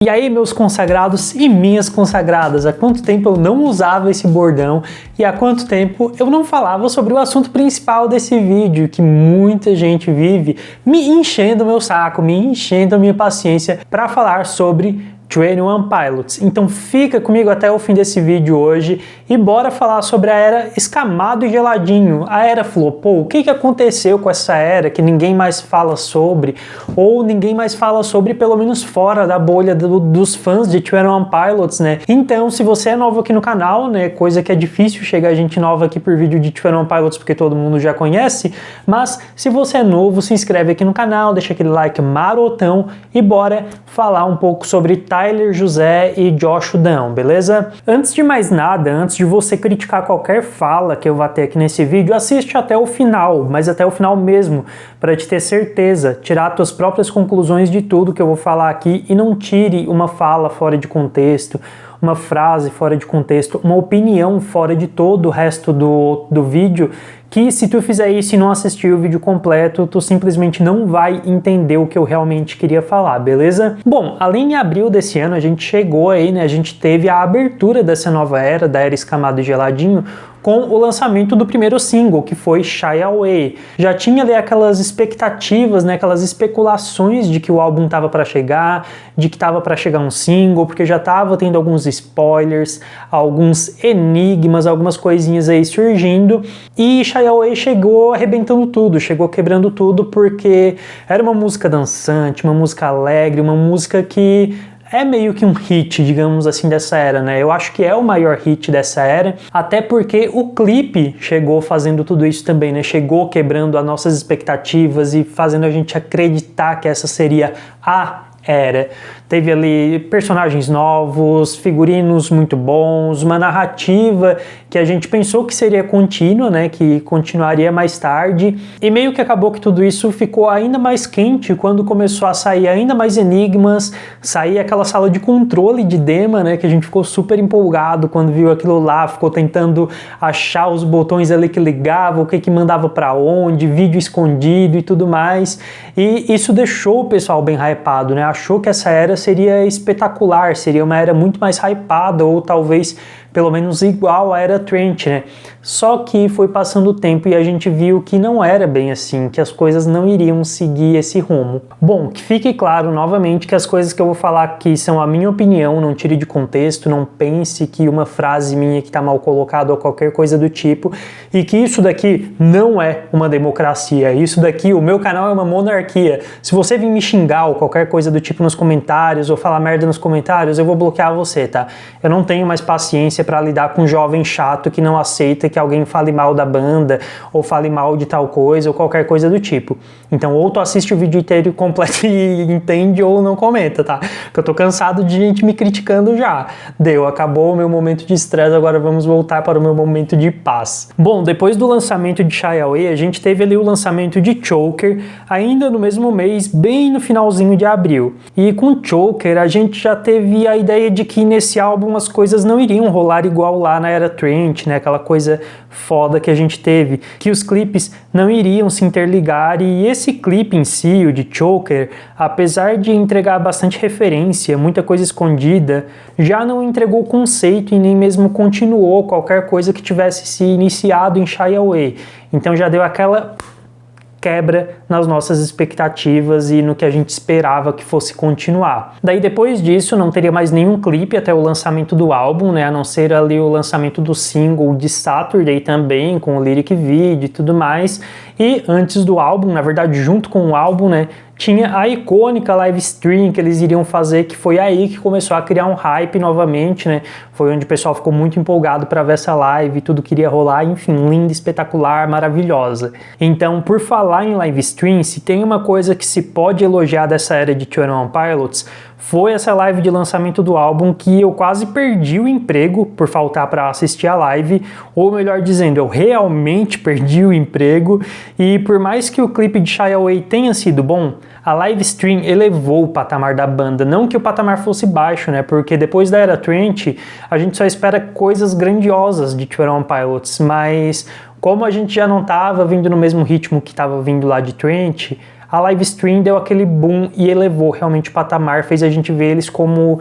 E aí, meus consagrados e minhas consagradas, há quanto tempo eu não usava esse bordão e há quanto tempo eu não falava sobre o assunto principal desse vídeo, que muita gente vive me enchendo o meu saco, me enchendo a minha paciência para falar sobre 21 Pilots. Então fica comigo até o fim desse vídeo hoje e bora falar sobre a era escamado e geladinho. A era flopou? O que aconteceu com essa era que ninguém mais fala sobre, ou ninguém mais fala sobre, pelo menos fora da bolha dos fãs de 21 Pilots, né? Então, se você é novo aqui no canal, né, coisa que é difícil chegar gente nova aqui por vídeo de 21 Pilots porque todo mundo já conhece, mas se você é novo, se inscreve aqui no canal, deixa aquele like marotão e bora falar um pouco sobre Tyler José e Josh Dun, beleza? Antes de mais nada, antes de você criticar qualquer fala que eu vá ter aqui nesse vídeo, assiste até o final, mas até o final mesmo, para te ter certeza, tirar tuas próprias conclusões de tudo que eu vou falar aqui e não tire uma fala fora de contexto, uma frase fora de contexto, uma opinião fora de todo o resto do vídeo, que se tu fizer isso e não assistir o vídeo completo, tu simplesmente não vai entender o que eu realmente queria falar, beleza? Bom, além de abril desse ano, a gente chegou aí, né, a gente teve a abertura dessa nova era, da era escamado e geladinho, com o lançamento do primeiro single, que foi Shy Away. Já tinha ali aquelas expectativas, né, aquelas especulações de que o álbum tava para chegar, de que tava para chegar um single, porque já tava tendo alguns spoilers, alguns enigmas, algumas coisinhas aí surgindo, e Shy Away chegou arrebentando tudo, chegou quebrando tudo, porque era uma música dançante, uma música alegre, uma música que é meio que um hit, digamos assim, dessa era, né? Eu acho que é o maior hit dessa era, até porque o clipe chegou fazendo tudo isso também, né? Chegou quebrando as nossas expectativas e fazendo a gente acreditar que essa seria a era. Teve ali personagens novos, figurinos muito bons, uma narrativa que a gente pensou que seria contínua, né, que continuaria mais tarde, e meio que acabou que tudo isso ficou ainda mais quente quando começou a sair ainda mais enigmas, sair aquela sala de controle de Dema, né, que a gente ficou super empolgado quando viu aquilo lá, ficou tentando achar os botões ali que ligavam, o que mandava para onde, vídeo escondido e tudo mais, e isso deixou o pessoal bem hypado, né, achou que essa era seria espetacular, seria uma era muito mais hypada, ou talvez pelo menos igual à era Trent, né? Só que foi passando o tempo e a gente viu que não era bem assim, que as coisas não iriam seguir esse rumo. Bom, que fique claro novamente que as coisas que eu vou falar aqui são a minha opinião, não tire de contexto, não pense que uma frase minha que tá mal colocada ou qualquer coisa do tipo, e que isso daqui não é uma democracia, isso daqui, o meu canal é uma monarquia. Se você vir me xingar ou qualquer coisa do tipo nos comentários, ou falar merda nos comentários, eu vou bloquear você, tá? Eu não tenho mais paciência para lidar com um jovem chato que não aceita que alguém fale mal da banda, ou fale mal de tal coisa, ou qualquer coisa do tipo. Então, ou tu assiste o vídeo inteiro completo e entende, ou não comenta, tá? Porque eu tô cansado de gente me criticando já. Deu, acabou o meu momento de estresse, agora vamos voltar para o meu momento de paz. Bom, depois do lançamento de Shy Away, a gente teve ali o lançamento de Choker, ainda no mesmo mês, bem no finalzinho de abril. E com Choker, a gente já teve a ideia de que nesse álbum as coisas não iriam rolar igual lá na era Trent, né? Aquela coisa foda que a gente teve, que os clipes não iriam se interligar, e esse clipe em si, o de Choker, apesar de entregar bastante referência, muita coisa escondida, já não entregou conceito e nem mesmo continuou qualquer coisa que tivesse se iniciado em Shy Away. Então já deu aquela quebra nas nossas expectativas e no que a gente esperava que fosse continuar. Daí depois disso não teria mais nenhum clipe até o lançamento do álbum, né, a não ser ali o lançamento do single de Saturday também, com o lyric video e tudo mais, e antes do álbum, na verdade junto com o álbum, né, tinha a icônica live stream que eles iriam fazer, que foi aí que começou a criar um hype novamente, né? Foi onde o pessoal ficou muito empolgado para ver essa live, tudo queria rolar, enfim, linda, espetacular, maravilhosa. Então, por falar em live stream, se tem uma coisa que se pode elogiar dessa era de 21 Pilots, foi essa live de lançamento do álbum, que eu quase perdi o emprego por faltar para assistir a live, ou melhor dizendo, eu realmente perdi o emprego, e por mais que o clipe de Shy Away tenha sido bom, a live stream elevou o patamar da banda, não que o patamar fosse baixo, né, porque depois da era Trent, a gente só espera coisas grandiosas de 21 Pilots, mas como a gente já não estava vindo no mesmo ritmo que estava vindo lá de Trent, a live stream deu aquele boom e elevou realmente o patamar, fez a gente ver eles como,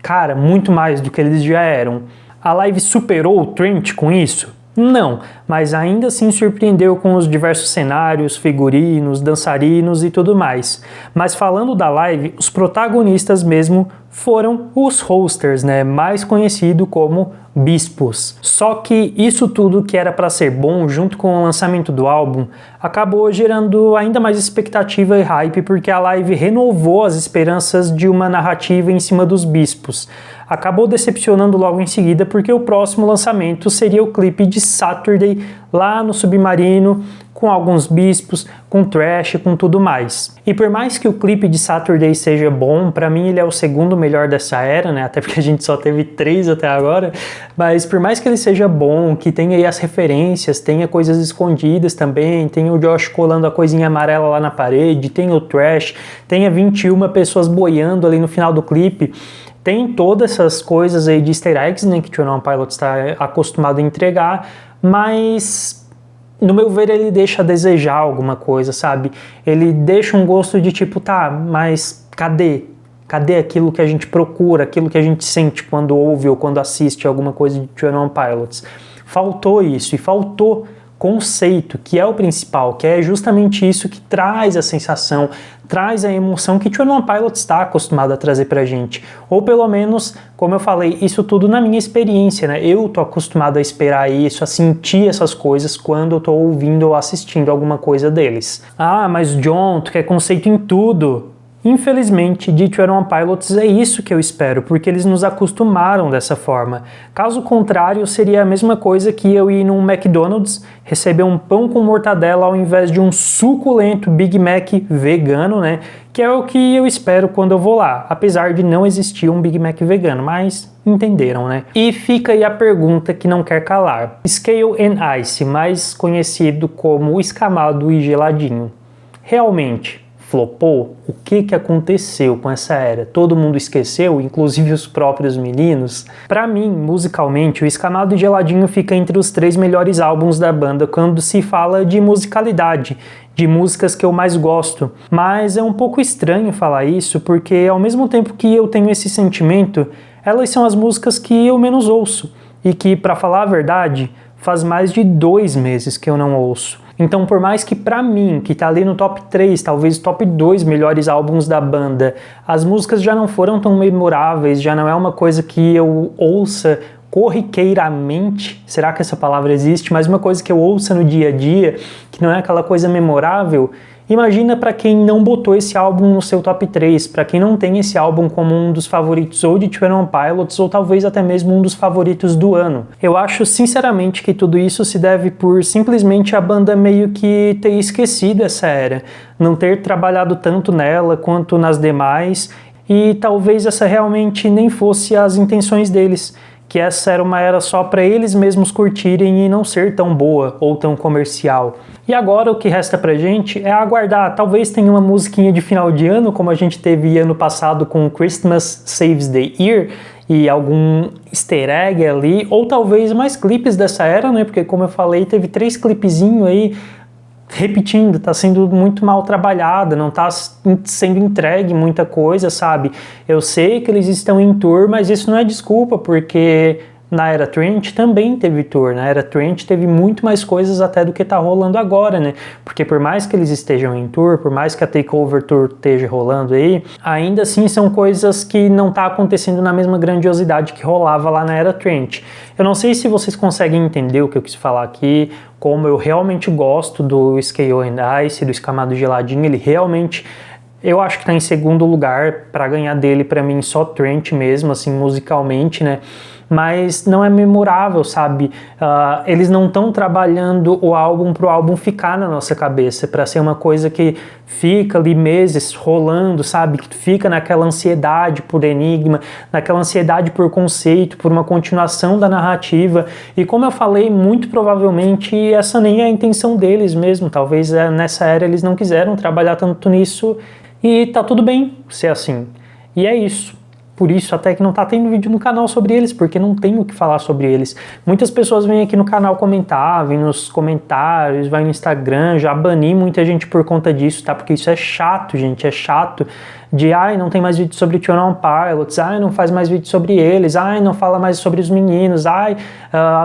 cara, muito mais do que eles já eram. A live superou o Trent com isso? Não, mas ainda assim surpreendeu com os diversos cenários, figurinos, dançarinos e tudo mais. Mas falando da live, os protagonistas mesmo foram os hosters, né, mais conhecido como bispos. Só que isso tudo que era para ser bom junto com o lançamento do álbum acabou gerando ainda mais expectativa e hype porque a live renovou as esperanças de uma narrativa em cima dos bispos. Acabou decepcionando logo em seguida porque o próximo lançamento seria o clipe de Saturday lá no submarino, com alguns bispos, com trash, com tudo mais. E por mais que o clipe de Saturday seja bom, pra mim ele é o segundo melhor dessa era, né? Até porque a gente só teve 3 até agora, mas por mais que ele seja bom, que tenha aí as referências, tenha coisas escondidas também, tenha o Josh colando a coisinha amarela lá na parede, tenha o trash, tenha 21 pessoas boiando ali no final do clipe, tem todas essas coisas aí de easter eggs, né, que o 21 Pilots está acostumado a entregar, mas no meu ver ele deixa a desejar alguma coisa, sabe? Ele deixa um gosto de tipo, tá, mas cadê? Cadê aquilo que a gente procura, aquilo que a gente sente quando ouve ou quando assiste alguma coisa de 21 Pilots? Faltou isso, e faltou conceito, que é o principal, que é justamente isso que traz a sensação, traz a emoção que 21 Pilots está acostumado a trazer pra gente. Ou pelo menos, como eu falei, isso tudo na minha experiência, né? Eu tô acostumado a esperar isso, a sentir essas coisas quando eu tô ouvindo ou assistindo alguma coisa deles. Ah, mas John, tu quer conceito em tudo. Infelizmente, de 21 Pilots é isso que eu espero, porque eles nos acostumaram dessa forma. Caso contrário, seria a mesma coisa que eu ir num McDonald's, receber um pão com mortadela ao invés de um suculento Big Mac vegano, né? Que é o que eu espero quando eu vou lá, apesar de não existir um Big Mac vegano, mas entenderam, né? E fica aí a pergunta que não quer calar. Scale and Ice, mais conhecido como escamado e geladinho, realmente flopou? O que aconteceu com essa era? Todo mundo esqueceu, inclusive os próprios meninos? Pra mim, musicalmente, o Escamado e Geladinho fica entre os 3 melhores álbuns da banda quando se fala de musicalidade, de músicas que eu mais gosto. Mas é um pouco estranho falar isso, porque ao mesmo tempo que eu tenho esse sentimento, elas são as músicas que eu menos ouço, e que, pra falar a verdade, faz mais de 2 meses que eu não ouço. Então, por mais que pra mim, que tá ali no top 3, talvez top 2 melhores álbuns da banda, as músicas já não foram tão memoráveis, já não é uma coisa que eu ouça corriqueiramente, será que essa palavra existe? Mas uma coisa que eu ouça no dia a dia, que não é aquela coisa memorável. Imagina para quem não botou esse álbum no seu top 3, para quem não tem esse álbum como um dos favoritos ou de 21 Pilots ou talvez até mesmo um dos favoritos do ano. Eu acho sinceramente que tudo isso se deve por simplesmente a banda meio que ter esquecido essa era, não ter trabalhado tanto nela quanto nas demais e talvez essa realmente nem fosse as intenções deles, que essa era uma era só para eles mesmos curtirem e não ser tão boa ou tão comercial. E agora o que resta pra gente é aguardar, talvez tenha uma musiquinha de final de ano, como a gente teve ano passado com Christmas Saves the Year, e algum easter egg ali, ou talvez mais clipes dessa era, né, porque como eu falei, teve 3 clipezinhos aí, repetindo, tá sendo muito mal trabalhada, não tá sendo entregue muita coisa, sabe? Eu sei que eles estão em tour, mas isso não é desculpa, porque na era Trent também teve tour, na era Trent teve muito mais coisas até do que tá rolando agora, né? Porque por mais que eles estejam em tour, por mais que a Takeover Tour esteja rolando aí, ainda assim são coisas que não tá acontecendo na mesma grandiosidade que rolava lá na era Trent. Eu não sei se vocês conseguem entender o que eu quis falar aqui, como eu realmente gosto do Scale and Ice, do Escamado Geladinho, ele realmente, eu acho que tá em segundo lugar, para ganhar dele para mim só Trent mesmo, assim, musicalmente, né? Mas não é memorável, sabe? Eles não estão trabalhando o álbum pro álbum ficar na nossa cabeça, para ser uma coisa que fica ali meses rolando, sabe? Que fica naquela ansiedade por enigma, naquela ansiedade por conceito, por uma continuação da narrativa. E como eu falei, muito provavelmente essa nem é a intenção deles mesmo. Talvez nessa era eles não quiseram trabalhar tanto nisso e tá tudo bem ser assim. E é isso. por isso até que não tá tendo vídeo no canal sobre eles, porque não tenho o que falar sobre eles. Muitas pessoas vêm aqui no canal comentar, vêm nos comentários, vai no Instagram, já bani muita gente por conta disso, tá? Porque isso é chato, gente, é chato. De, não tem mais vídeo sobre 21 Pilots, não faz mais vídeo sobre eles, não fala mais sobre os meninos,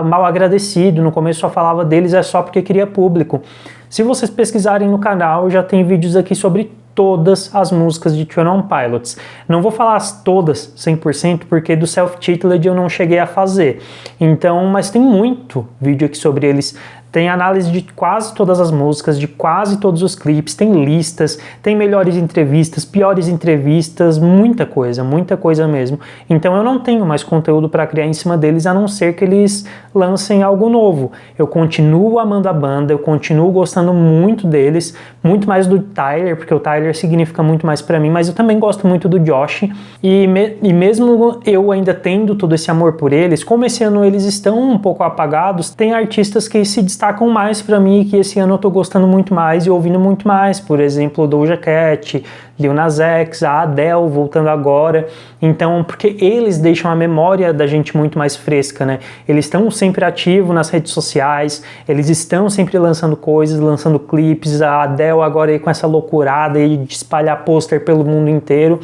mal agradecido, no começo só falava deles, é só porque queria público. Se vocês pesquisarem no canal, já tem vídeos aqui sobre todas as músicas de 21 Pilots. Não vou falar todas 100%, porque do Self-Titled eu não cheguei a fazer. Então, mas tem muito vídeo aqui sobre eles. Tem análise de quase todas as músicas, de quase todos os clipes, tem listas, tem melhores entrevistas, piores entrevistas, muita coisa mesmo. Então eu não tenho mais conteúdo para criar em cima deles, a não ser que eles lancem algo novo. Eu continuo amando a banda, eu continuo gostando muito deles, muito mais do Tyler, porque o Tyler significa muito mais para mim, mas eu também gosto muito do Josh, e mesmo eu ainda tendo todo esse amor por eles, como esse ano eles estão um pouco apagados, tem artistas que se destacam mais pra mim e que esse ano eu tô gostando muito mais e ouvindo muito mais, por exemplo, Doja Cat, Lil Nas X, a Adele voltando agora. Então, porque eles deixam a memória da gente muito mais fresca, né? Eles estão sempre ativos nas redes sociais, eles estão sempre lançando coisas, lançando clipes, a Adele agora aí com essa loucurada aí de espalhar pôster pelo mundo inteiro.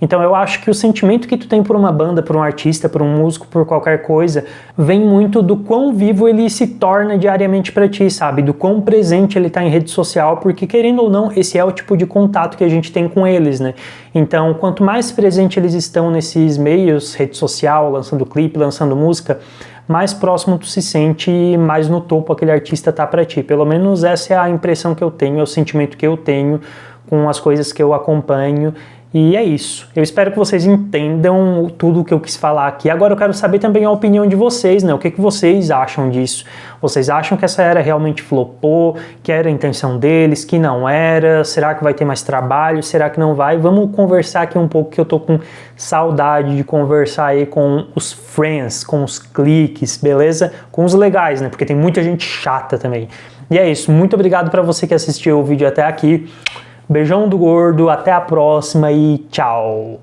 Então eu acho que o sentimento que tu tem por uma banda, por um artista, por um músico, por qualquer coisa, vem muito do quão vivo ele se torna diariamente pra ti, sabe? Do quão presente ele tá em rede social, porque querendo ou não, esse é o tipo de contato que a gente tem com eles, né? Então, quanto mais presente eles estão nesses meios, rede social, lançando clipe, lançando música, mais próximo tu se sente e mais no topo aquele artista tá pra ti. Pelo menos essa é a impressão que eu tenho, é o sentimento que eu tenho com as coisas que eu acompanho. E é isso. Eu espero que vocês entendam tudo o que eu quis falar aqui. Agora eu quero saber também a opinião de vocês, né? O que vocês acham disso? Vocês acham que essa era realmente flopou? Que era a intenção deles? Que não era? Será que vai ter mais trabalho? Será que não vai? Vamos conversar aqui um pouco, que eu tô com saudade de conversar aí com os friends, com os cliques, beleza? Com os legais, né? Porque tem muita gente chata também. E é isso. Muito obrigado para você que assistiu o vídeo até aqui. Beijão do gordo, até a próxima e tchau!